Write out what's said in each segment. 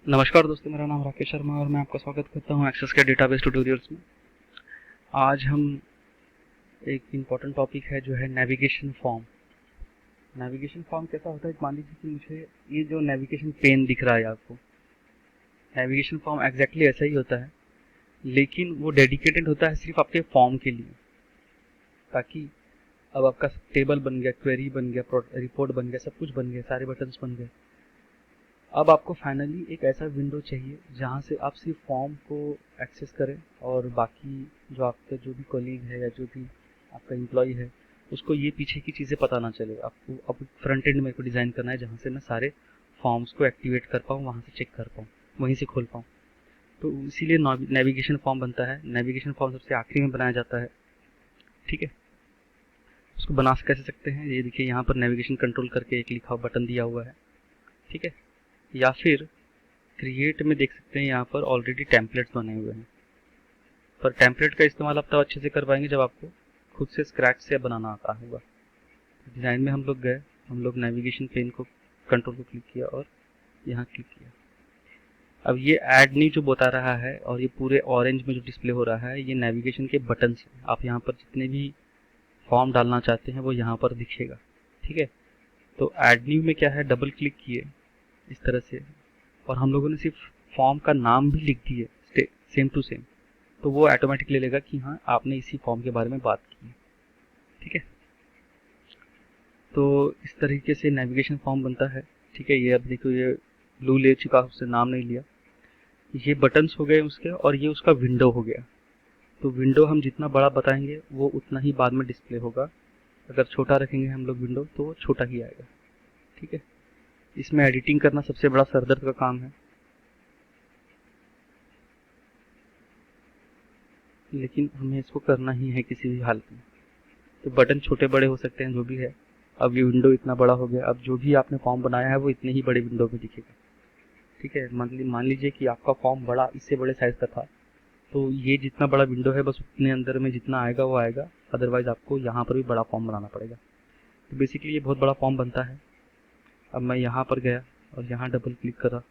नमस्कार दोस्तों, मेरा नाम राकेश शर्मा और मैं आपका स्वागत करता हूं एक्सेस के डेटाबेस ट्यूटोरियल्स में। आज हम एक इम्पॉर्टेंट टॉपिक है जो है नेविगेशन फॉर्म। नेविगेशन फॉर्म कैसा होता है, मान लीजिए कि मुझे ये जो नेविगेशन पेन दिख रहा है आपको, नेविगेशन फॉर्म एग्जैक्टली ऐसा ही होता है, लेकिन वो डेडिकेटेड होता है सिर्फ आपके फॉर्म के लिए। ताकि अब आपका टेबल बन गया, क्वेरी बन गया, रिपोर्ट बन गया, सब कुछ बन गया, सारे बटन्स बन गए। अब आपको फाइनली एक ऐसा विंडो चाहिए जहाँ से आप सिर्फ फॉर्म को एक्सेस करें और बाकी जो आपका जो भी कॉलीग है या जो भी आपका एम्प्लॉय है उसको ये पीछे की चीज़ें पता ना चले। आपको अब फ्रंट एंड मेरे को डिज़ाइन करना है जहाँ से मैं सारे फॉर्म्स को एक्टिवेट कर पाऊँ, वहाँ से चेक कर पाऊँ, वहीं से खोल पाऊँ। तो इसीलिए नेविगेशन फॉर्म बनता है। नेविगेशन फॉर्म सबसे आखिरी में बनाया जाता है। ठीक है, उसको बना कैसे सकते हैं, ये देखिए यहाँ पर नेविगेशन कंट्रोल करके एक लिखा हुआ बटन दिया हुआ है। ठीक है, या फिर क्रिएट में देख सकते हैं यहाँ पर ऑलरेडी टेम्पलेट्स बने हुए हैं। पर टेम्पलेट का इस्तेमाल आप तब अच्छे से कर पाएंगे जब आपको खुद से स्क्रैच से बनाना आता होगा। डिज़ाइन में हम लोग गए, हम लोग नेविगेशन पेन को कंट्रोल को क्लिक किया और यहाँ क्लिक किया। अब ये ऐड न्यू जो बता रहा है और ये पूरे ऑरेंज में जो डिस्प्ले हो रहा है, ये नेविगेशन के बटन्स हैं। आप यहाँ पर जितने भी फॉर्म डालना चाहते हैं वो यहाँ पर दिखेगा। ठीक है, तो ऐड न्यू में क्या है, डबल क्लिक किए इस तरह से और हम लोगों ने सिर्फ फॉर्म का नाम भी लिख दिए सेम टू सेम, तो वो ऑटोमेटिक ले लेगा कि हाँ आपने इसी फॉर्म के बारे में बात की है। ठीक है, तो इस तरीके से नेविगेशन फॉर्म बनता है। ठीक है, ये अब देखो ये ब्लू ले चुका, उससे नाम नहीं लिया। ये बटन्स हो गए उसके और ये उसका विंडो हो गया। तो विंडो हम जितना बड़ा बताएंगे वो उतना ही बाद में डिस्प्ले होगा। अगर छोटा रखेंगे हम लोग विंडो तो वो छोटा ही आएगा। ठीक है, इसमें एडिटिंग करना सबसे बड़ा सरदर्द का काम है, लेकिन हमें इसको करना ही है किसी भी हालत में। तो बटन छोटे बड़े हो सकते हैं, जो भी है। अब ये विंडो इतना बड़ा हो गया, अब जो भी आपने फॉर्म बनाया है वो इतने ही बड़े विंडो में दिखेगा। ठीक है, मान लीजिए कि आपका फॉर्म बड़ा इससे बड़े साइज का था, तो ये जितना बड़ा विंडो है बस उतने अंदर में जितना आएगा वो आएगा, अदरवाइज आपको यहाँ पर भी बड़ा फॉर्म बनाना पड़ेगा। तो बेसिकली ये बहुत बड़ा फॉर्म बनता है। अब मैं यहाँ पर गया और यहाँ डबल क्लिक करा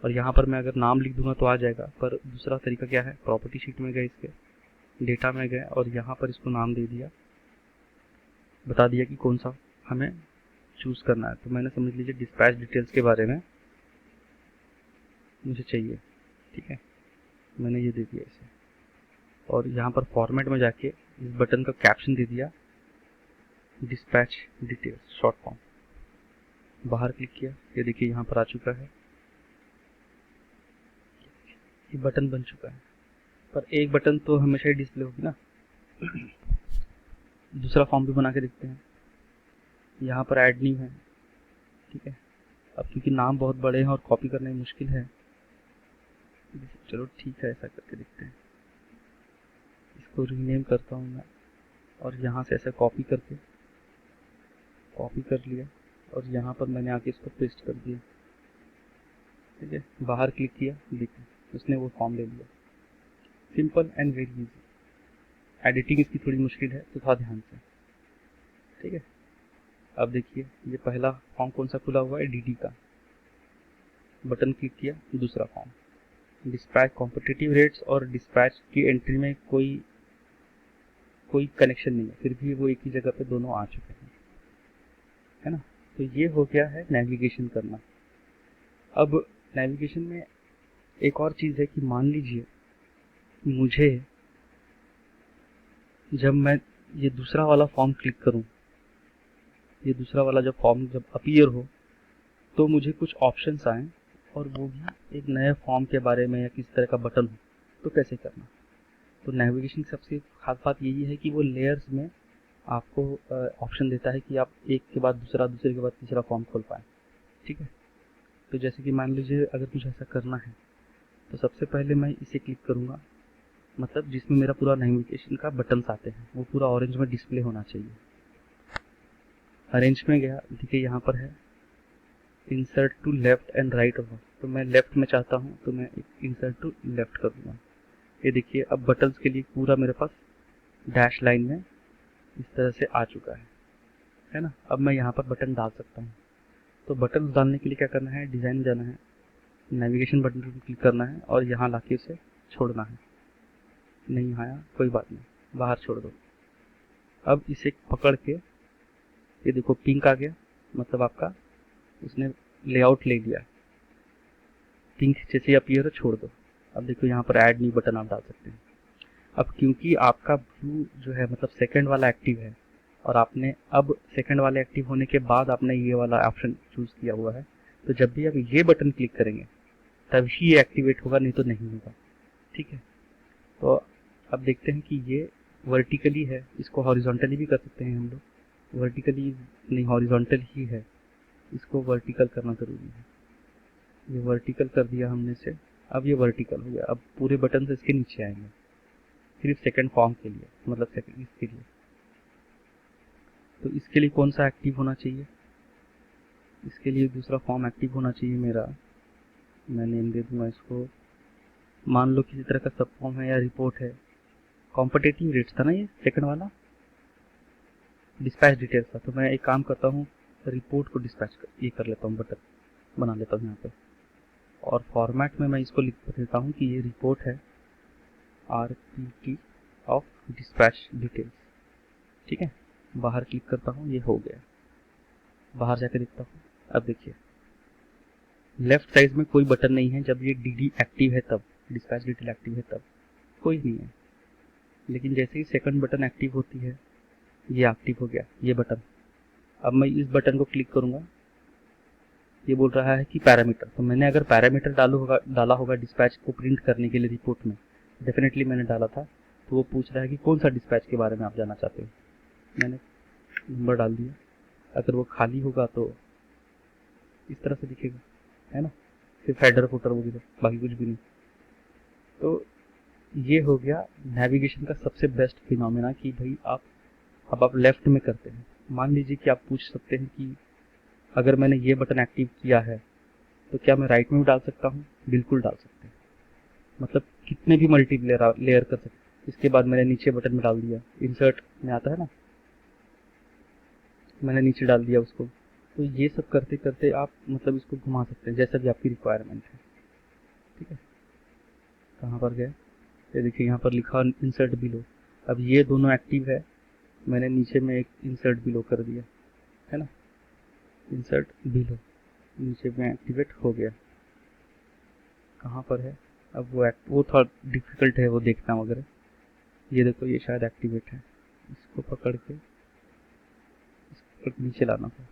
और यहाँ पर मैं अगर नाम लिख दूंगा तो आ जाएगा। पर दूसरा तरीका क्या है, प्रॉपर्टी शीट में गए, इसके डेटा में गए और यहाँ पर इसको नाम दे दिया, बता दिया कि कौन सा हमें चूज़ करना है। तो मैंने समझ लीजिए डिस्पैच डिटेल्स के बारे में मुझे चाहिए। ठीक है, मैंने ये दे दिया इसे और यहाँ पर फॉर्मेट में जाके इस बटन का कैप्शन दे दिया डिस्पैच डिटेल्स शॉर्ट फॉर्म। बाहर क्लिक किया, ये देखिए यहाँ पर आ चुका है, ये बटन बन चुका है। पर एक बटन तो हमेशा ही डिस्प्ले होगी ना। दूसरा फॉर्म भी बना के देखते हैं। यहाँ पर ऐड न्यू है। ठीक है, अब क्योंकि नाम बहुत बड़े हैं और कॉपी करने में मुश्किल है, चलो ठीक है ऐसा करके देखते हैं। इसको रीनेम करता हूँ मैं और यहाँ से ऐसा कॉपी कर लिया और यहाँ पर मैंने आके इसको पेस्ट कर दिया। ठीक है, बाहर क्लिक किया, देखिए उसने वो फॉर्म ले लिया। Simple and very easy. Editing इसकी थोड़ी मुश्किल है तो थोड़ा ध्यान से। ठीक है, अब देखिए ये पहला फॉर्म कौन सा खुला हुआ है, डीडी का। बटन क्लिक किया, दूसरा फॉर्म डिस्पैच कॉम्पिटिटिव रेट्स और डिस्पैच की एंट्री में कोई कनेक्शन नहीं है, फिर भी वो एक ही जगह पे दोनों आ चुके हैं, है ना। तो ये हो गया है नेविगेशन करना। अब नेविगेशन में एक और चीज़ है कि मान लीजिए मुझे जब मैं ये दूसरा वाला फॉर्म क्लिक करूं, ये दूसरा वाला जब फॉर्म जब अपीयर हो तो मुझे कुछ ऑप्शंस आए और वो भी एक नए फॉर्म के बारे में या किस तरह का बटन हो, तो कैसे करना। तो नेविगेशन की सबसे खास बात यही है कि वो लेयर्स में आपको ऑप्शन देता है कि आप एक के बाद दूसरा, दूसरे के बाद तीसरा फॉर्म खोल पाएँ। ठीक है, तो जैसे कि मान लीजिए अगर कुछ ऐसा करना है तो सबसे पहले मैं इसे क्लिक करूँगा, मतलब जिसमें मेरा पूरा नेविगेशन का बटन्स आते हैं वो पूरा ऑरेंज में डिस्प्ले होना चाहिए। अरेंज में गया, देखिए यहाँ पर है insert to left and right off, तो मैं लेफ्ट में चाहता हूँ तो मैं इंसर्ट टू लेफ्ट कर दूँगा। ये देखिए अब बटन्स के लिए पूरा मेरे पास डैश लाइन में इस तरह से आ चुका है ना। अब मैं यहाँ पर बटन डाल सकता हूँ। तो बटन डालने के लिए क्या करना है, डिज़ाइन में जाना है, नेविगेशन बटन पर क्लिक करना है और यहाँ लाके उसे छोड़ना है। नहीं आया कोई बात नहीं, बाहर छोड़ दो। अब इसे पकड़ के, ये देखो पिंक आ गया, मतलब आपका उसने लेआउट ले लिया। पिंक जैसे अपीयर हो छोड़ दो। अब देखो यहाँ पर ऐड न्यू बटन आप डाल सकते हैं। अब क्योंकि आपका व्यू जो है मतलब सेकंड वाला एक्टिव है और आपने अब सेकंड वाले एक्टिव होने के बाद आपने ये वाला ऑप्शन चूज किया हुआ है, तो जब भी आप ये बटन क्लिक करेंगे तभी ये एक्टिवेट होगा, नहीं तो नहीं होगा। ठीक है, तो अब देखते हैं कि ये वर्टिकली है, इसको हॉरिजॉन्टली भी कर सकते हैं हम लोग। वर्टिकली नहीं, हॉरिजॉन्टल ही है, इसको वर्टिकल करना जरूरी है। ये वर्टिकल कर दिया हमने से, अब ये वर्टिकल हो गया। अब पूरे बटन से इसके नीचे आएंगे सिर्फ सेकंड फॉर्म के लिए, मतलब सेकंड इसके लिए। तो इसके लिए कौन सा एक्टिव होना चाहिए? इसके लिए दूसरा फॉर्म एक्टिव होना चाहिए मेरा। मैं नेम दे दूंगा इसको, मान लो किसी तरह का सब फॉर्म है या रिपोर्ट है। कॉम्पिटेटिव रेट्स था ना ये सेकंड वाला, डिस्पैच डिटेल्स था। तो मैं एक काम करता हूँ, रिपोर्ट को डिस्पैच ये कर लेता हूँ, बटन बना लेता हूँ यहाँ पे। और फॉर्मेट में मैं इसको लिख देता हूँ कि ये रिपोर्ट है RPT ऑफ डिस्पैच डिटेल्स। ठीक है, बाहर क्लिक करता हूँ, ये हो गया। बाहर जाकर देखता हूँ, अब देखिए लेफ्ट साइड में कोई बटन नहीं है। जब ये DD एक्टिव है तब, डिस्पैच डिटेल एक्टिव है तब कोई नहीं है। लेकिन जैसे ही सेकंड बटन एक्टिव होती है, ये एक्टिव हो गया ये बटन। अब मैं इस बटन को क्लिक करूंगा, ये बोल रहा है कि पैरामीटर। तो मैंने अगर पैरामीटर डाला होगा डिस्पैच को प्रिंट करने के लिए रिपोर्ट में, डेफिनेटली मैंने डाला था, तो वो पूछ रहा है कि कौन सा डिस्पैच के बारे में आप जानना चाहते हो। मैंने नंबर डाल दिया। अगर वो खाली होगा तो इस तरह से दिखेगा, है ना, सिर्फ हेडर फुटर वगैरह, बाकी कुछ भी नहीं। तो ये हो गया नेविगेशन का सबसे बेस्ट फिनोमेना कि भाई अब आप लेफ्ट में करते हैं। मान लीजिए कि आप पूछ सकते हैं कि अगर मैंने ये बटन एक्टिव किया है तो क्या मैं राइट में भी डाल सकता हूँ? बिल्कुल डाल सकते हैं, मतलब कितने भी मल्टी लेयर कर सकते हैं। इसके बाद मैंने नीचे बटन में डाल दिया, इंसर्ट में आता है ना, मैंने नीचे डाल दिया उसको। तो ये सब करते करते आप मतलब इसको घुमा सकते हैं जैसा भी आपकी रिक्वायरमेंट है। ठीक है, कहाँ पर गए? ये देखिए यहाँ पर लिखा इंसर्ट बिलो। अब ये दोनों एक्टिव है, मैंने नीचे में एक इंसर्ट बिलो कर दिया, है ना, इंसर्ट बिलो नीचे में एक्टिवेट हो गया। कहाँ पर है अब वो थोड़ा डिफिकल्ट है वो देखना वगैरह। ये देखो ये शायद एक्टिवेट है, इसको पकड़ के इसको नीचे लाना था।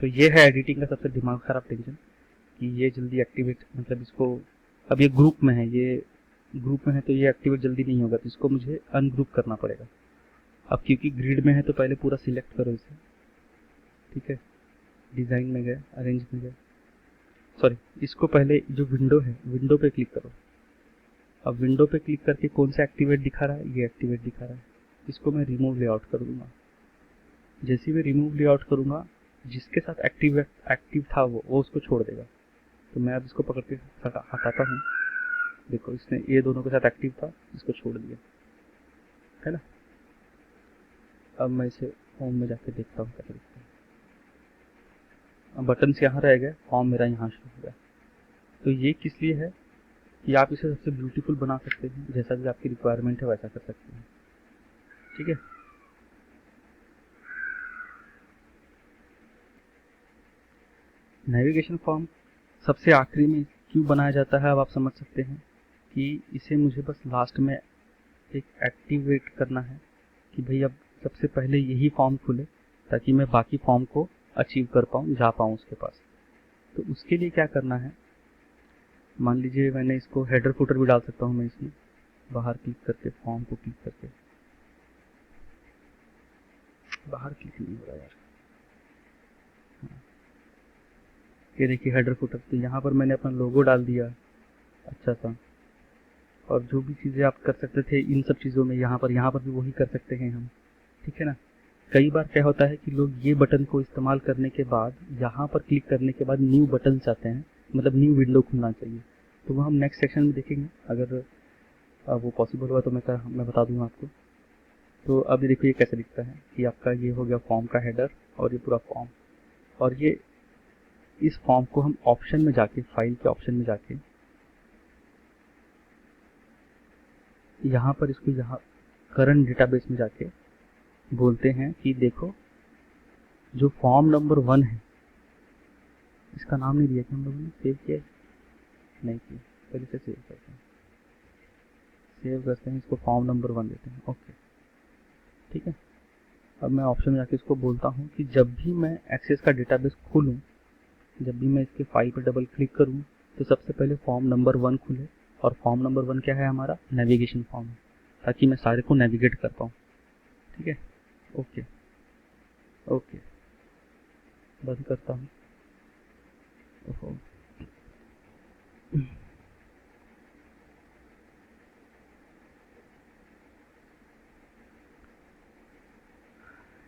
तो ये है एडिटिंग का सबसे दिमाग खराब टेंशन कि ये जल्दी एक्टिवेट, मतलब इसको अब ये ग्रुप में है, ये ग्रुप में है तो ये एक्टिवेट जल्दी नहीं होगा, तो इसको मुझे अनग्रुप करना पड़ेगा। अब क्योंकि ग्रिड में है तो पहले पूरा सिलेक्ट करो इसे। ठीक है, डिज़ाइन में गए, अरेंज में गए, सॉरी इसको पहले जो विंडो है विंडो पे क्लिक करो। अब विंडो पे क्लिक करके कौन सा एक्टिवेट दिखा रहा है? ये एक्टिवेट दिखा रहा है। इसको मैं रिमूव लेआउट कर दूंगा। जैसे मैं रिमूव लेआउट करूंगा, जिसके साथ एक्टिव था वो उसको छोड़ देगा। तो मैं अब इसको पकड़ के हटाता हूँ। देखो इसने ये दोनों के साथ एक्टिव था, इसको छोड़ दिया, है ना। अब मैं इसे होम में जाके देखता हूँ क्या दिखता है। अब बटन यहाँ रह गए, फॉर्म मेरा यहाँ शुरू हो गया। तो ये किस लिए है कि आप इसे सबसे ब्यूटीफुल बना सकते हैं, जैसा भी आपकी रिक्वायरमेंट है वैसा कर सकते हैं। ठीक है, नेविगेशन फॉर्म सबसे आखिरी में क्यों बनाया जाता है अब आप समझ सकते हैं कि इसे मुझे बस लास्ट में एक एक्टिवेट करना है कि भाई अब सबसे पहले यही फॉर्म खुले ताकि मैं बाकी फॉर्म को अचीव कर पाऊँ, जा पाऊँ उसके पास। तो उसके लिए क्या करना है, मान लीजिए मैंने इसको हेडर फुटर भी डाल सकता हूँ मैं इसमें, बाहर क्लिक करके फॉर्म को क्लिक करके, बाहर क्लिक नहीं हो रहा यार। ये देखिए हेडर फुटर, तो यहाँ पर मैंने अपना लोगो डाल दिया अच्छा सा, और जो भी चीज़ें आप कर सकते थे इन सब चीज़ों में यहाँ पर भी वही कर सकते हैं हम। ठीक है ना। कई बार क्या होता है कि लोग ये बटन को इस्तेमाल करने के बाद यहाँ पर क्लिक करने के बाद न्यू बटन चाहते हैं, मतलब न्यू विंडो खुलना चाहिए। तो वो हम नेक्स्ट सेक्शन में देखेंगे, अगर वो पॉसिबल हुआ तो मैं बता दूंगा आपको। तो अब ये देखो ये कैसे दिखता है कि आपका ये हो गया फॉर्म का हेडर और ये पूरा फॉर्म, और ये इस फॉर्म को हम ऑप्शन में जाके, फाइल के ऑप्शन में जाके यहाँ पर इसको यहाँ करंट डेटाबेस में जाके बोलते हैं कि देखो जो फॉर्म नंबर 1 है, इसका नाम नहीं दिया कि हम लोगों ने, सेव किया नहीं किया, पहले से सेव करते हैं, इसको फॉर्म नंबर 1 देते हैं। ओके, ठीक है। अब मैं ऑप्शन में जाके इसको बोलता हूँ कि जब भी मैं एक्सेस का डेटाबेस खोलूँ, जब भी मैं इसके फाइल पर डबल क्लिक करूँ तो सबसे पहले फॉर्म नंबर 1 खुले, और फॉर्म नंबर 1 क्या है हमारा, नेविगेशन फॉर्म है, ताकि मैं सारे को नेविगेट कर पाऊँ। ठीक है, ओके ओके, बंद करता हूँ।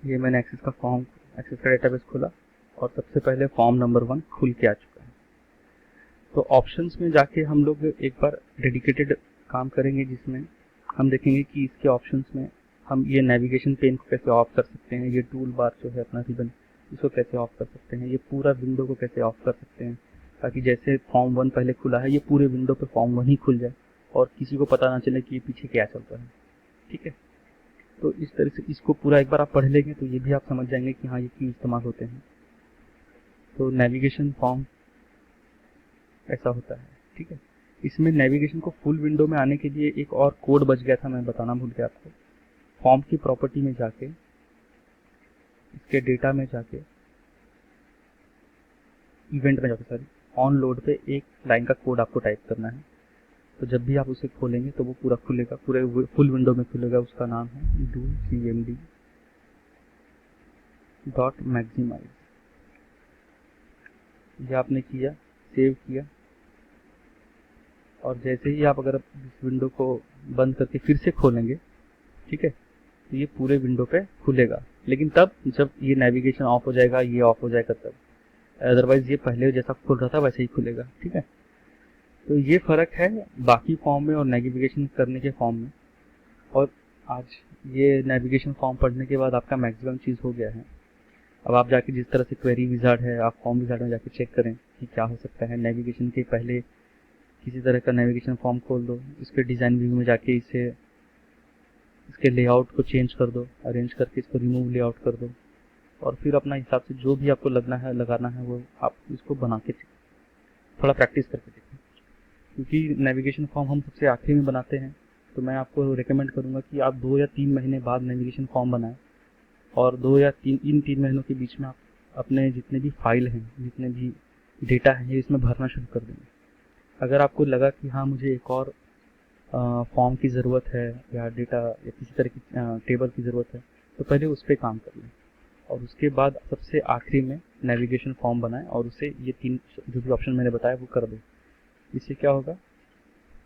ये मैंने एक्सेस का डेटाबेस खोला और सबसे पहले फॉर्म नंबर 1 खुल के आ चुका है। तो ऑप्शंस में जाके हम लोग एक बार डेडिकेटेड काम करेंगे, जिसमें हम देखेंगे कि इसके ऑप्शंस में हम ये नेविगेशन पेन को कैसे ऑफ कर सकते हैं, ये टूल बार जो है अपना रिबन, इसको कैसे ऑफ कर सकते हैं, ये पूरा विंडो को कैसे ऑफ कर सकते हैं, ताकि जैसे फॉर्म 1 पहले खुला है ये पूरे विंडो पे फॉर्म 1 ही खुल जाए और किसी को पता ना चले कि ये पीछे क्या चल रहा है। ठीक है, तो इस तरह से इसको पूरा एक बार आप पढ़ लेंगे तो ये भी आप समझ जाएंगे कि हाँ ये क्यों इस्तेमाल होते हैं। तो नेविगेशन फॉर्म ऐसा होता है। ठीक है, इसमें नेविगेशन को फुल विंडो में आने के लिए एक और कोड बच गया था, मैं बताना भूल गया आपको। फॉर्म की प्रॉपर्टी में जाके, इसके डेटा में जाके, इवेंट में जाके, सॉरी, ऑन लोड पे एक लाइन का कोड आपको टाइप करना है। तो जब भी आप उसे खोलेंगे तो वो पूरा खुलेगा, पूरे फुल विंडो में खुलेगा। उसका नाम है do cmd .maximize। ये आपने किया, सेव किया, और जैसे ही आप अगर इस विंडो को बंद करके फिर से खोलेंगे, ठीक है, तो ये पूरे विंडो पे खुलेगा, लेकिन तब जब ये नेविगेशन ऑफ हो जाएगा, ये ऑफ हो जाएगा तब, अदरवाइज ये पहले जैसा खुल रहा था वैसे ही खुलेगा। ठीक है, तो ये फ़र्क है बाकी फॉर्म में और नेविगेशन करने के फॉर्म में। और आज ये नेविगेशन फॉर्म पढ़ने के बाद आपका मैक्सिमम चीज़ हो गया है। अब आप जाके जिस तरह से क्वेरी विजार्ड है, आप फॉर्म विजार्ड में जाके चेक करें कि क्या हो सकता है। नेविगेशन के पहले किसी तरह का नेविगेशन फॉर्म खोल दो, इसके डिज़ाइन व्यू में जाके इसके लेआउट को चेंज कर दो, अरेंज करके इसको रिमूव लेआउट कर दो, और फिर अपना हिसाब से जो भी आपको लगाना है वो आप इसको बना के थोड़ा प्रैक्टिस करके देखें। क्योंकि नेविगेशन फॉर्म हम सबसे आखिरी में बनाते हैं, तो मैं आपको रिकमेंड करूंगा कि आप 2 या 3 महीने बाद नेविगेशन फॉर्म बनाएं, और 2 या 3 महीनों के बीच में आप अपने जितने भी फाइल हैं, जितने भी डेटा हैं, ये इसमें भरना शुरू कर देंगे। अगर आपको लगा कि हाँ मुझे एक और फॉर्म की ज़रूरत है या डेटा या किसी तरह की टेबल की ज़रूरत है, तो पहले उस पर काम कर लें, और उसके बाद सबसे आखिरी में नेविगेशन फॉर्म बनाएं और उसे ये 3 जो भी ऑप्शन मैंने बताया वो कर दें। इससे क्या होगा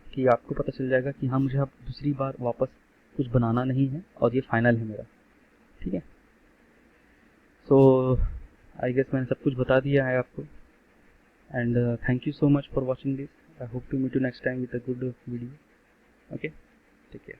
कि आपको पता चल जाएगा कि हाँ मुझे अब दूसरी बार वापस कुछ बनाना नहीं है और ये फाइनल है मेरा। ठीक है, सो आई गेस मैंने सब कुछ बता दिया है आपको, and thank you so much for watching this. I hope to meet you next time with a good video. Okay, take care.